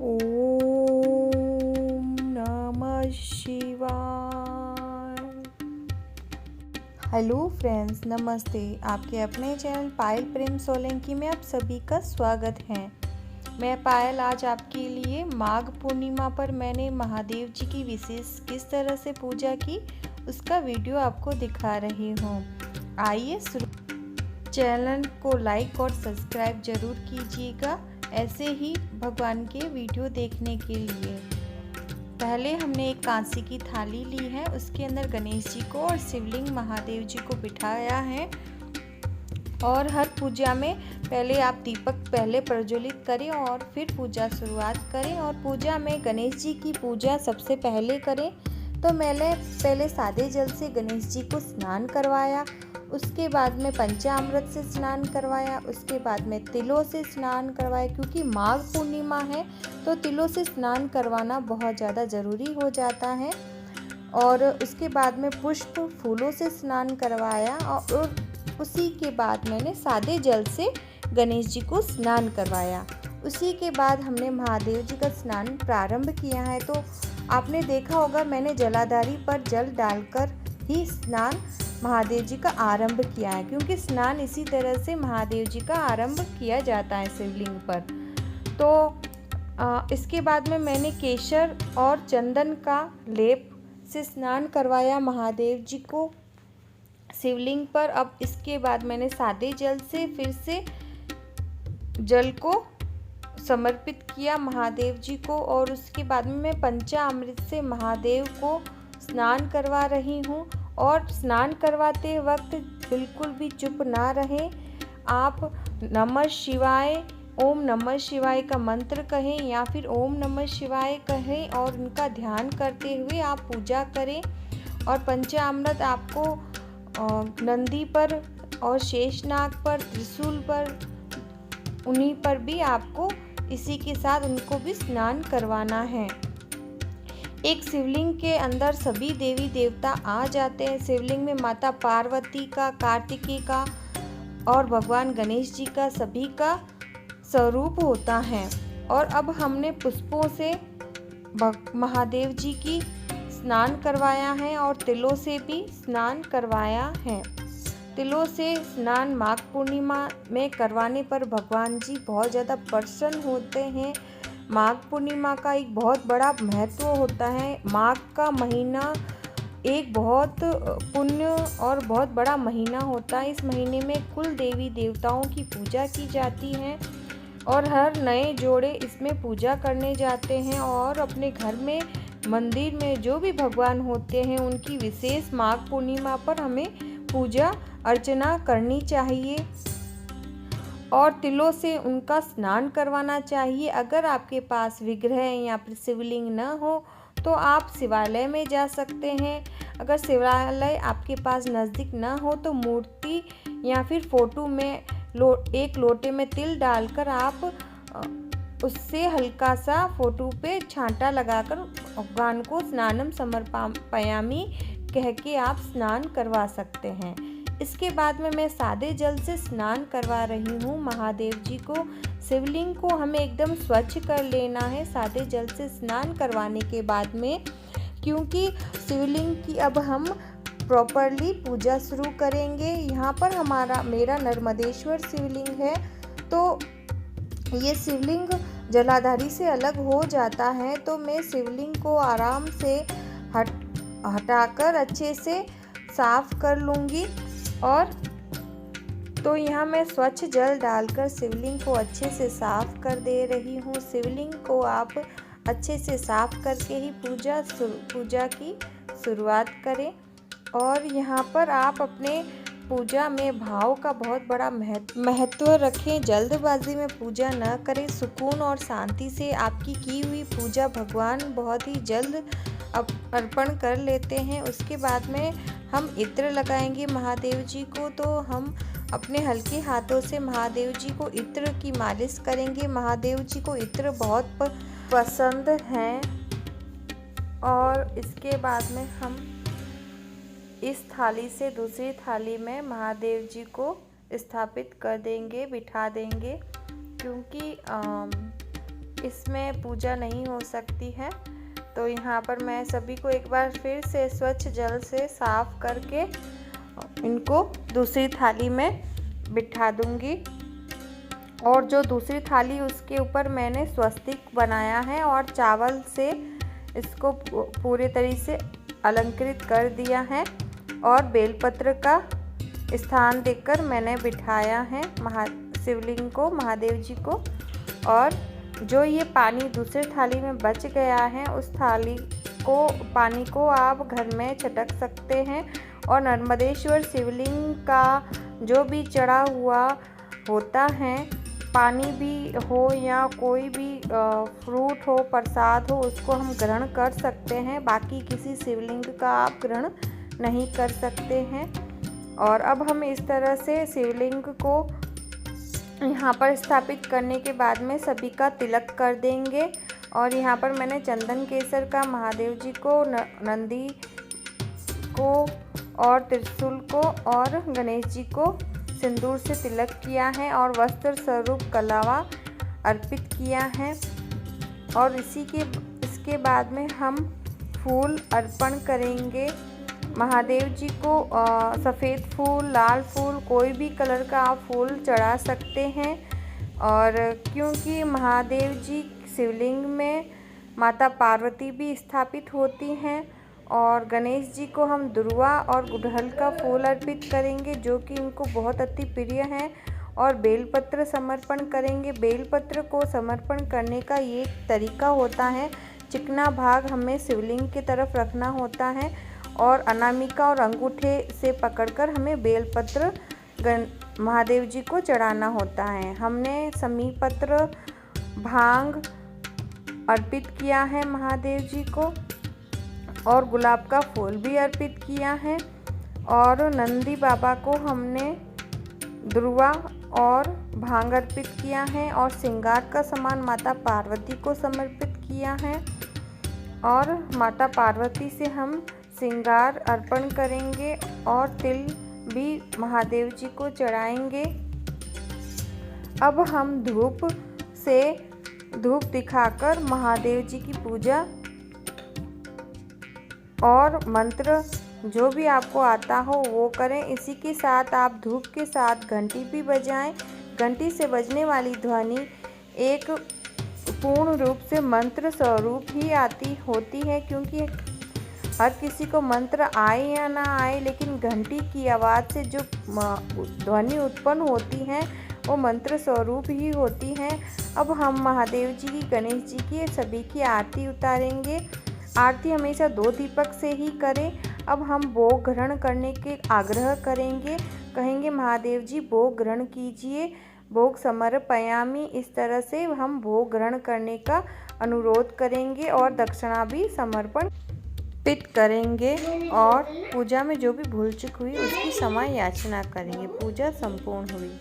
ओम नमः शिवाय। Hello friends, नमस्ते। आपके अपने चैनल पायल प्रेम सोलंकी में आप सभी का स्वागत है। मैं पायल आज आपके लिए माघ पूर्णिमा पर मैंने महादेव जी की विशेष किस तरह से पूजा की उसका वीडियो आपको दिखा रही हूँ। आइए चैनल को लाइक और सब्सक्राइब जरूर कीजिएगा ऐसे ही भगवान के वीडियो देखने के लिए। पहले हमने एक कांसी की थाली ली है, उसके अंदर गणेश जी को और शिवलिंग महादेव जी को बिठाया है। और हर पूजा में पहले आप दीपक प्रज्वलित करें और फिर पूजा शुरुआत करें। और पूजा में गणेश जी की पूजा सबसे पहले करें तो मैंने पहले सादे जल से गणेश जी को स्नान करवाया, उसके बाद में पंचामृत से स्नान करवाया, उसके बाद में तिलों से स्नान करवाया। क्योंकि माघ पूर्णिमा है तो तिलों से स्नान करवाना बहुत ज़्यादा ज़रूरी हो जाता है। और उसके बाद में पुष्प फूलों से स्नान करवाया और उसी के बाद मैंने सादे जल से गणेश जी को स्नान करवाया। उसी के बाद हमने महादेव जी का स्नान प्रारंभ किया है। तो आपने देखा होगा मैंने जलाधारी पर जल डालकर ही स्नान महादेव जी का आरंभ किया है, क्योंकि स्नान इसी तरह से महादेव जी का आरंभ किया जाता है शिवलिंग पर। तो इसके बाद में मैंने केसर और चंदन का लेप से स्नान करवाया महादेव जी को शिवलिंग पर। अब इसके बाद मैंने सादे जल से फिर से जल को समर्पित किया महादेव जी को। और उसके बाद में मैं पंचामृत से महादेव को स्नान करवा रही हूँ। और स्नान करवाते वक्त बिल्कुल भी चुप ना रहें, आप नमः शिवाय, ओम नमः शिवाय का मंत्र कहें या फिर ओम नमः शिवाय कहें और उनका ध्यान करते हुए आप पूजा करें। और पंचामृत आपको नंदी पर और शेषनाग पर, त्रिशूल पर, उन्हीं पर भी आपको इसी के साथ उनको भी स्नान करवाना है। एक शिवलिंग के अंदर सभी देवी देवता आ जाते हैं। शिवलिंग में माता पार्वती का, कार्तिकेय का और भगवान गणेश जी का सभी का स्वरूप होता है। और अब हमने पुष्पों से महादेव जी की स्नान करवाया है और तिलों से भी स्नान करवाया है। तिलों से स्नान माघ पूर्णिमा में करवाने पर भगवान जी बहुत ज़्यादा प्रसन्न होते हैं। माघ पूर्णिमा का एक बहुत बड़ा महत्व होता है। माघ का महीना एक बहुत पुण्य और बहुत बड़ा महीना होता है। इस महीने में कुल देवी देवताओं की पूजा की जाती है और हर नए जोड़े इसमें पूजा करने जाते हैं। और अपने घर में, मंदिर में जो भी भगवान होते हैं उनकी विशेष माघ पूर्णिमा पर हमें पूजा अर्चना करनी चाहिए और तिलों से उनका स्नान करवाना चाहिए। अगर आपके पास विग्रह या फिर शिवलिंग न हो तो आप शिवालय में जा सकते हैं। अगर शिवालय आपके पास नज़दीक न हो तो मूर्ति या फिर फोटो में एक लोटे में तिल डालकर आप उससे हल्का सा फोटो पे छांटा लगाकर भगवान को स्नानम समर्पयामि कह के आप स्नान करवा सकते हैं। इसके बाद में मैं सादे जल से स्नान करवा रही हूँ महादेव जी को। शिवलिंग को हमें एकदम स्वच्छ कर लेना है सादे जल से स्नान करवाने के बाद में, क्योंकि शिवलिंग की अब हम प्रॉपरली पूजा शुरू करेंगे। यहाँ पर मेरा नर्मदेश्वर शिवलिंग है, तो ये शिवलिंग जलाधारी से अलग हो जाता है। तो मैं शिवलिंग को आराम से हटाकर अच्छे से साफ कर लूँगी। और तो यहाँ मैं स्वच्छ जल डालकर शिवलिंग को अच्छे से साफ कर दे रही हूँ। शिवलिंग को आप अच्छे से साफ करके ही पूजा की शुरुआत करें। और यहाँ पर आप अपने पूजा में भाव का बहुत बड़ा महत्व रखें। जल्दबाजी में पूजा न करें, सुकून और शांति से आपकी की हुई पूजा भगवान बहुत ही जल्द अर्पण कर लेते हैं। उसके बाद में हम इत्र लगाएंगे महादेव जी को। तो हम अपने हल्के हाथों से महादेव जी को इत्र की मालिश करेंगे। महादेव जी को इत्र बहुत पसंद है। और इसके बाद में हम इस थाली से दूसरी थाली में महादेव जी को स्थापित कर देंगे, बिठा देंगे, क्योंकि इसमें पूजा नहीं हो सकती है। तो यहाँ पर मैं सभी को एक बार फिर से स्वच्छ जल से साफ करके इनको दूसरी थाली में बिठा दूंगी। और जो दूसरी थाली उसके ऊपर मैंने स्वस्तिक बनाया है और चावल से इसको पूरे तरीके से अलंकृत कर दिया है और बेलपत्र का स्थान देकर मैंने बिठाया है शिवलिंग को, महादेव जी को। और जो ये पानी दूसरी थाली में बच गया है उस पानी को आप घर में छटक सकते हैं। और नर्मदेश्वर शिवलिंग का जो भी चढ़ा हुआ होता है, पानी भी हो या कोई भी फ्रूट हो, प्रसाद हो, उसको हम ग्रहण कर सकते हैं। बाकी किसी शिवलिंग का आप ग्रहण नहीं कर सकते हैं। और अब हम इस तरह से शिवलिंग को यहाँ पर स्थापित करने के बाद में सभी का तिलक कर देंगे। और यहाँ पर मैंने चंदन केसर का महादेव जी को, नंदी को और त्रिशूल को और गणेश जी को सिंदूर से तिलक किया है और वस्त्र स्वरूप कलावा अर्पित किया है। और इसके बाद में हम फूल अर्पण करेंगे महादेव जी को। सफ़ेद फूल, लाल फूल, कोई भी कलर का आप फूल चढ़ा सकते हैं। और क्योंकि महादेव जी शिवलिंग में माता पार्वती भी स्थापित होती हैं और गणेश जी को हम दुर्वा और गुड़हल का फूल अर्पित करेंगे जो कि इनको बहुत अति प्रिय है। और बेलपत्र समर्पण करेंगे। बेलपत्र को समर्पण करने का ये तरीका होता है, चिकना भाग हमें शिवलिंग की तरफ रखना होता है और अनामिका और अंगूठे से पकड़कर हमें बेलपत्र महादेव जी को चढ़ाना होता है। हमने समीपत्र, भांग अर्पित किया है महादेव जी को और गुलाब का फूल भी अर्पित किया है। और नंदी बाबा को हमने दुर्वा और भांग अर्पित किया है और श्रृंगार का सामान माता पार्वती को समर्पित किया है। और माता पार्वती से हम श्रृंगार अर्पण करेंगे और तिल भी महादेव जी को चढ़ाएंगे। अब हम धूप दिखाकर महादेव जी की पूजा और मंत्र जो भी आपको आता हो वो करें। इसी के साथ आप धूप के साथ घंटी भी बजाएं। घंटी से बजने वाली ध्वनि एक पूर्ण रूप से मंत्र स्वरूप ही होती है, क्योंकि हर किसी को मंत्र आए या ना आए, लेकिन घंटी की आवाज़ से जो ध्वनि उत्पन्न होती है वो मंत्र स्वरूप ही होती है। अब हम महादेव जी की, गणेश जी की, सभी की आरती उतारेंगे। आरती हमेशा 2 दीपक से ही करें। अब हम भोग ग्रहण करने के आग्रह करेंगे, कहेंगे महादेव जी भोग ग्रहण कीजिए, भोग समर्पयामि। इस तरह से हम भोग ग्रहण करने का अनुरोध करेंगे और दक्षिणा भी समर्पित करेंगे। और पूजा में जो भी भूल चूक हुई उसकी क्षमा याचना करेंगे। पूजा संपूर्ण हुई।